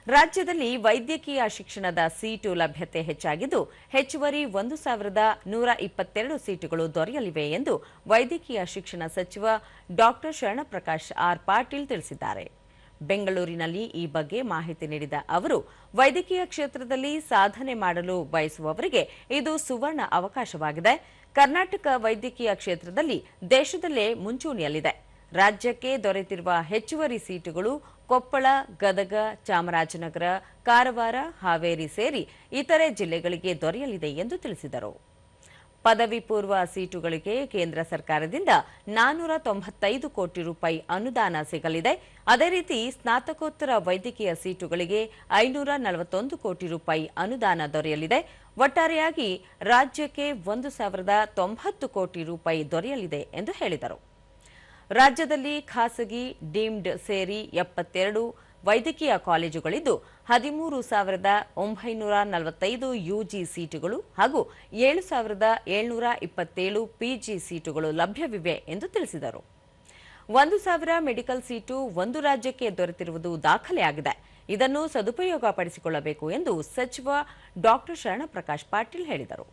ರಾಜ್ಯದಲ್ಲಿ ವೈದ್ಯಕೀಯ ಶಿಕ್ಷಣದ ಸೀಟು ಲಭ್ಯತೆ ಹೆಚ್ಚಾಗಿದ್ದು ಹೆಚ್ಚುವರಿ 1,122 ಸೀಟುಗಳು ದೊರೆಯಲಿವೆ ಎಂದು ವೈದ್ಯಕೀಯ ಶಿಕ್ಷಣ ಸಚಿವ ಡಾ ಶರಣಪ್ರಕಾಶ್ ಆರ್ ಪಾಟೀಲ್ ತಿಳಿಸಿದ್ದಾರೆ. ಬೆಂಗಳೂರಿನಲ್ಲಿ ಈ ಬಗ್ಗೆ ಮಾಹಿತಿ ನೀಡಿದ ಅವರು, ವೈದ್ಯಕೀಯ ಕ್ಷೇತ್ರದಲ್ಲಿ ಸಾಧನೆ ಮಾಡಲು ಬಯಸುವವರಿಗೆ ಇದು ಸುವರ್ಣ ಅವಕಾಶವಾಗಿದೆ. ಕರ್ನಾಟಕ ವೈದ್ಯಕೀಯ ಕ್ಷೇತ್ರದಲ್ಲಿ ದೇಶದಲ್ಲೇ ಮುಂಚೂಣಿಯಲ್ಲಿದೆ. ರಾಜ್ಯಕ್ಕೆ ದೊರೆತಿರುವ ಹೆಚ್ಚುವರಿ ಸೀಟುಗಳು ಕೊಪ್ಪಳ, ಗದಗ, ಚಾಮರಾಜನಗರ, ಕಾರವಾರ, ಹಾವೇರಿ ಸೇರಿ ಇತರೆ ಜಿಲ್ಲೆಗಳಿಗೆ ದೊರೆಯಲಿದೆ ಎಂದು ತಿಳಿಸಿದರು. ಪದವಿ ಪೂರ್ವ ಸೀಟುಗಳಿಗೆ ಕೇಂದ್ರ ಸರ್ಕಾರದಿಂದ 495 ಕೋಟಿ ರೂಪಾಯಿ ಅನುದಾನ ಸಿಗಲಿದೆ. ಅದೇ ರೀತಿ ಸ್ನಾತಕೋತ್ತರ ವೈದ್ಯಕೀಯ ಸೀಟುಗಳಿಗೆ 541 ಕೋಟಿ ರೂಪಾಯಿ ಅನುದಾನ ದೊರೆಯಲಿದೆ. ಒಟ್ಟಾರೆಯಾಗಿ ರಾಜ್ಯಕ್ಕೆ 1,090 ಕೋಟಿ ರೂಪಾಯಿ ದೊರೆಯಲಿದೆ ಎಂದು ಹೇಳಿದರು. ರಾಜ್ಯದಲ್ಲಿ ಖಾಸಗಿ ಡೀಮ್ಡ್ ಸೇರಿ 72 ವೈದ್ಯಕೀಯ ಕಾಲೇಜುಗಳಿದ್ದು 13,945 ಯುಜಿ ಸೀಟುಗಳು ಹಾಗೂ 7,727 ಪಿಜಿ ಸೀಟುಗಳು ಲಭ್ಯವಿವೆ ಎಂದು ತಿಳಿಸಿದರು. 1,000 ಮೆಡಿಕಲ್ ಸೀಟು ಒಂದು ರಾಜ್ಯಕ್ಕೆ ದೊರೆತಿರುವುದು ದಾಖಲೆಯಾಗಿದೆ. ಇದನ್ನು ಸದುಪಯೋಗ ಪಡಿಸಿಕೊಳ್ಳಬೇಕು ಎಂದು ಸಚಿವ ಡಾ ಶರಣಪ್ರಕಾಶ್ ಪಾಟೀಲ್ ಹೇಳಿದರು.